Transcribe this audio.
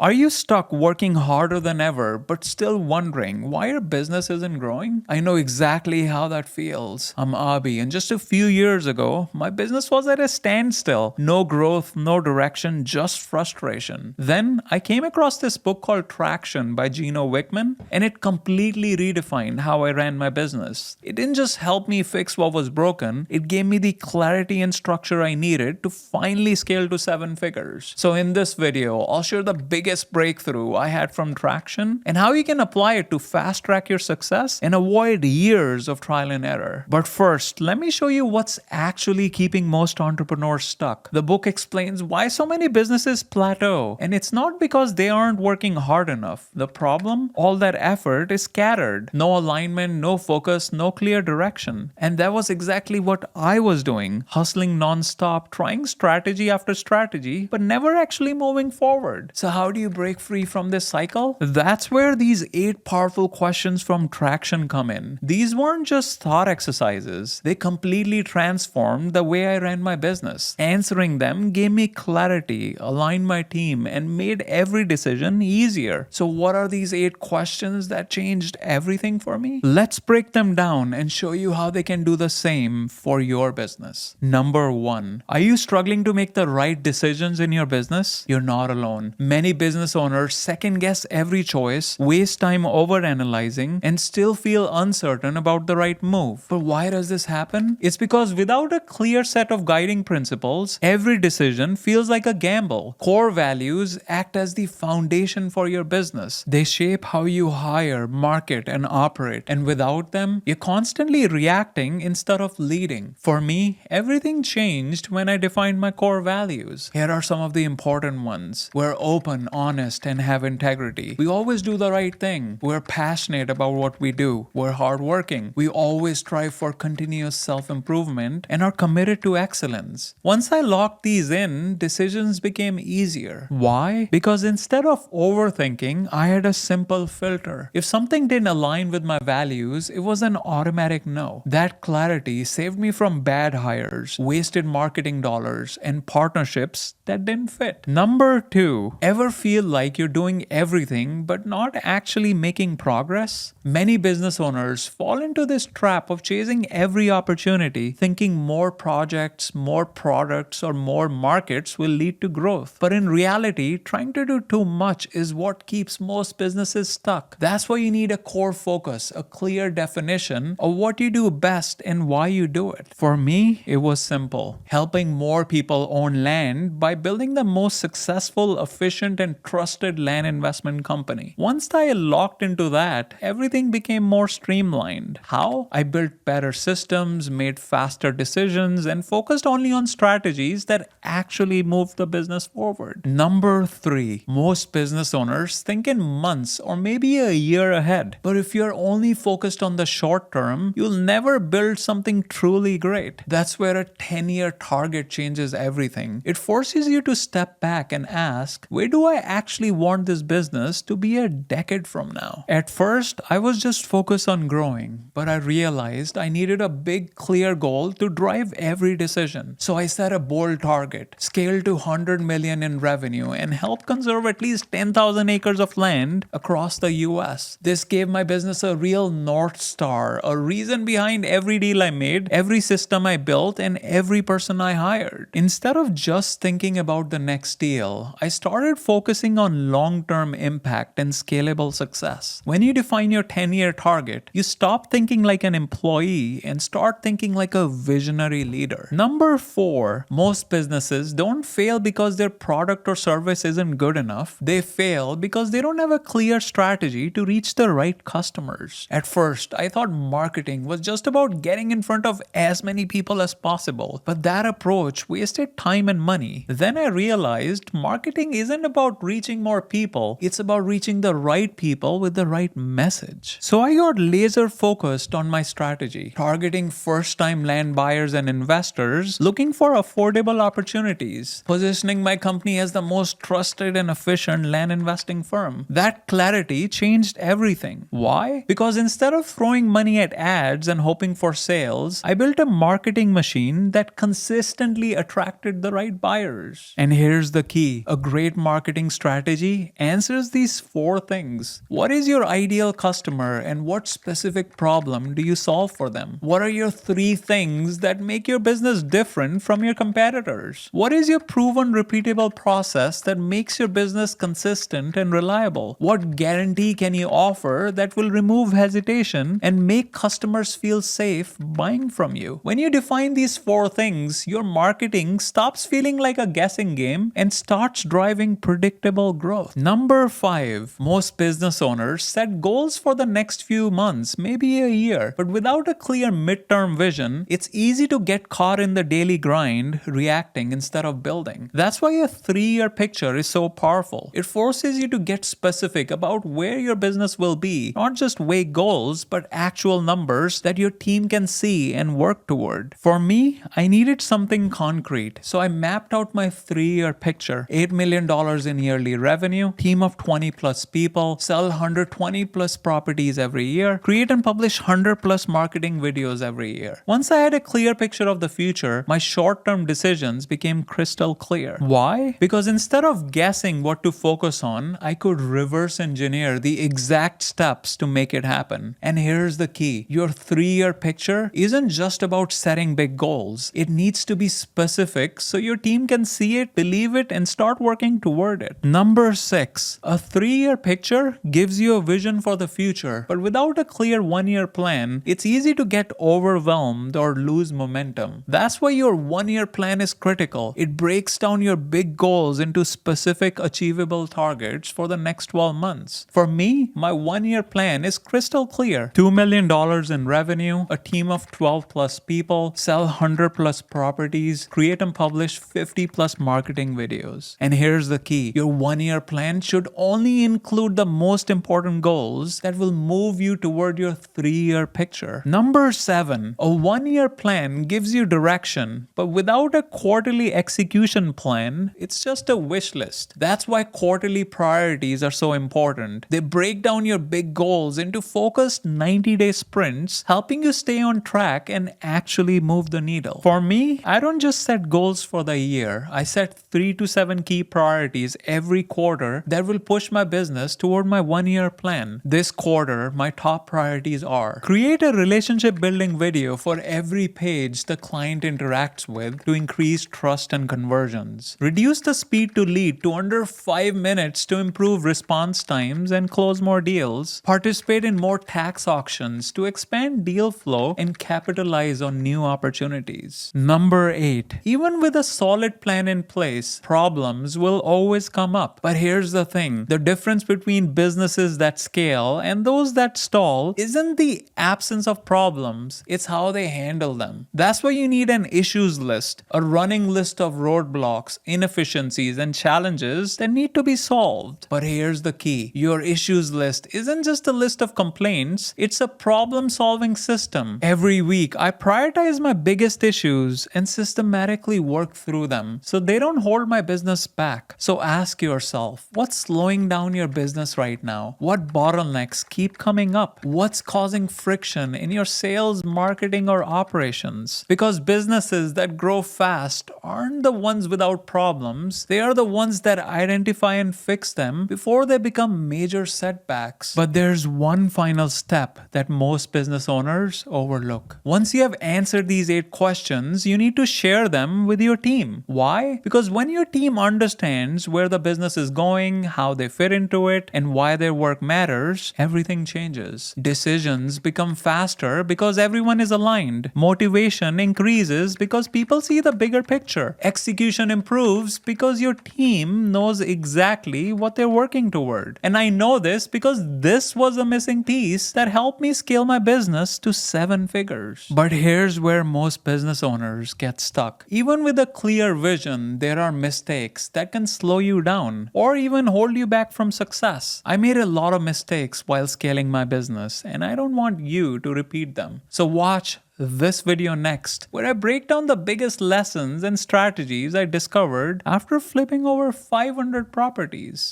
Are you stuck working harder than ever but still wondering why your business isn't growing? I know exactly how that feels. I'm Abi, and just a few years ago, my business was at a standstill. No growth, no direction, just frustration. Then I came across this book called Traction by Gino Wickman, and it completely redefined how I ran my business. It didn't just help me fix what was broken, it gave me the clarity and structure I needed to finally scale to 7 figures. So in this video, I'll share the biggest breakthrough I had from Traction and how you can apply it to fast track your success and avoid years of trial and error. But first, let me show you what's actually keeping most entrepreneurs stuck. The book explains why so many businesses plateau, and it's not because they aren't working hard enough. The problem? All that effort is scattered. No alignment, no focus, no clear direction. And that was exactly what I was doing, hustling non-stop, trying strategy after strategy, but never actually moving forward. So how do you break free from this cycle? That's where these 8 powerful questions from Traction come in. These weren't just thought exercises. They completely transformed the way I ran my business. Answering them gave me clarity, aligned my team, and made every decision easier. So what are these 8 questions that changed everything for me? Let's break them down and show you how they can do the same for your business. Number 1. Are you struggling to make the right decisions in your business? You're not alone. Many business owners second guess every choice, waste time overanalyzing, and still feel uncertain about the right move. But why does this happen? It's because without a clear set of guiding principles, every decision feels like a gamble. Core values act as the foundation for your business. They shape how you hire, market, and operate. And without them, you're constantly reacting instead of leading. For me, everything changed when I defined my core values. Here are some of the important ones. We're open, honest, and have integrity. We always do the right thing. We're passionate about what we do. We're hardworking. We always strive for continuous self-improvement and are committed to excellence. Once I locked these in, decisions became easier. Why? Because instead of overthinking, I had a simple filter. If something didn't align with my values, it was an automatic no. That clarity saved me from bad hires, wasted marketing dollars, and partnerships that didn't fit. Number 2, ever feel like you're doing everything but not actually making progress? Many business owners fall into this trap of chasing every opportunity, thinking more projects, more products, or more markets will lead to growth. But in reality, trying to do too much is what keeps most businesses stuck. That's why you need a core focus, a clear definition of what you do best and why you do it. For me, it was simple. Helping more people own land by building the most successful, efficient, and trusted land investment company. Once I locked into that, everything became more streamlined. How? I built better systems, made faster decisions, and focused only on strategies that actually moved the business forward. Number 3, most business owners think in months or maybe a year ahead. But if you're only focused on the short term, you'll never build something truly great. That's where a 10-year target changes everything. It forces you to step back and ask, where do I actually want this business to be a decade from now? At first, I was just focused on growing, but I realized I needed a big, clear goal to drive every decision. So I set a bold target, scale to 100 million in revenue, and help conserve at least 10,000 acres of land across the US. This gave my business a real North Star, a reason behind every deal I made, every system I built, and every person I hired. Instead of just thinking about the next deal, I started focusing on long-term impact and scalable success. When you define your 10-year target, you stop thinking like an employee and start thinking like a visionary leader. Number 4, most businesses don't fail because their product or service isn't good enough. They fail because they don't have a clear strategy to reach the right customers. At first, I thought marketing was just about getting in front of as many people as possible, but that approach wasted time and money. Then I realized marketing isn't about reaching more people, it's about reaching the right people with the right message. So I got laser focused on my strategy, targeting first-time land buyers and investors looking for affordable opportunities, positioning my company as the most trusted and efficient land investing firm. That clarity changed everything. Why? Because instead of throwing money at ads and hoping for sales, I built a marketing machine that consistently attracted the right buyers. years. And here's the key. A great marketing strategy answers these four things. What is your ideal customer and what specific problem do you solve for them? What are your three things that make your business different from your competitors? What is your proven repeatable process that makes your business consistent and reliable? What guarantee can you offer that will remove hesitation and make customers feel safe buying from you? When you define these four things, your marketing stops feeling like a guessing game and starts driving predictable growth. Number 5, most business owners set goals for the next few months, maybe a year, but without a clear midterm vision, it's easy to get caught in the daily grind, reacting instead of building. That's why a 3-year picture is so powerful. It forces you to get specific about where your business will be, not just vague goals, but actual numbers that your team can see and work toward. For me, I needed something concrete, so I mapped out my 3-year picture. $8 million in yearly revenue, team of 20 plus people, sell 120 plus properties every year, create and publish 100 plus marketing videos every year. Once I had a clear picture of the future, my short-term decisions became crystal clear. Why? Because instead of guessing what to focus on, I could reverse engineer the exact steps to make it happen. And here's the key. Your 3-year picture isn't just about setting big goals. It needs to be specific so your team can see it, believe it, and start working toward it. Number 6, a 3-year picture gives you a vision for the future, but without a clear 1-year plan, it's easy to get overwhelmed or lose momentum. That's why your 1-year plan is critical. It breaks down your big goals into specific achievable targets for the next 12 months. For me, my 1-year plan is crystal clear. $2 million in revenue, a team of 12 plus people, sell 100 plus properties, create and publish 50 plus marketing videos. And here's the key. Your 1-year plan should only include the most important goals that will move you toward your 3-year picture. Number 7, a 1-year plan gives you direction, but without a quarterly execution plan, it's just a wish list. That's why quarterly priorities are so important. They break down your big goals into focused 90-day sprints, helping you stay on track and actually move the needle. For me, I don't just set goals for the year. I set 3 to 7 key priorities every quarter that will push my business toward my 1-year plan. This quarter, my top priorities are: create a relationship building video for every page the client interacts with to increase trust and conversions. Reduce the speed to lead to under 5 minutes to improve response times and close more deals. Participate in more tax auctions to expand deal flow and capitalize on new opportunities. Number 8, even with a solid plan in place, problems will always come up. But here's the thing. The difference between businesses that scale and those that stall isn't the absence of problems, it's how they handle them. That's why you need an issues list, a running list of roadblocks, inefficiencies, and challenges that need to be solved. But here's the key. Your issues list isn't just a list of complaints, it's a problem-solving system. Every week, I prioritize my biggest issues and systematically work through them so they don't hold my business back. So ask yourself, what's slowing down your business right now? What bottlenecks keep coming up? What's causing friction in your sales, marketing, or operations? Because businesses that grow fast aren't the ones without problems. They are the ones that identify and fix them before they become major setbacks. But there's one final step that most business owners overlook. Once you have answered these 8 questions, you need to share them with your team. Why? Because when your team understands where the business is going, how they fit into it, and why their work matters, everything changes. Decisions become faster because everyone is aligned. Motivation increases because people see the bigger picture. Execution improves because your team knows exactly what they're working toward. And I know this because this was a missing piece that helped me scale my business to 7 figures. But here's where most business owners get stuck. Even with a clear vision, there are mistakes that can slow you down or even hold you back from success. I made a lot of mistakes while scaling my business, and I don't want you to repeat them. So watch this video next, where I break down the biggest lessons and strategies I discovered after flipping over 500 properties.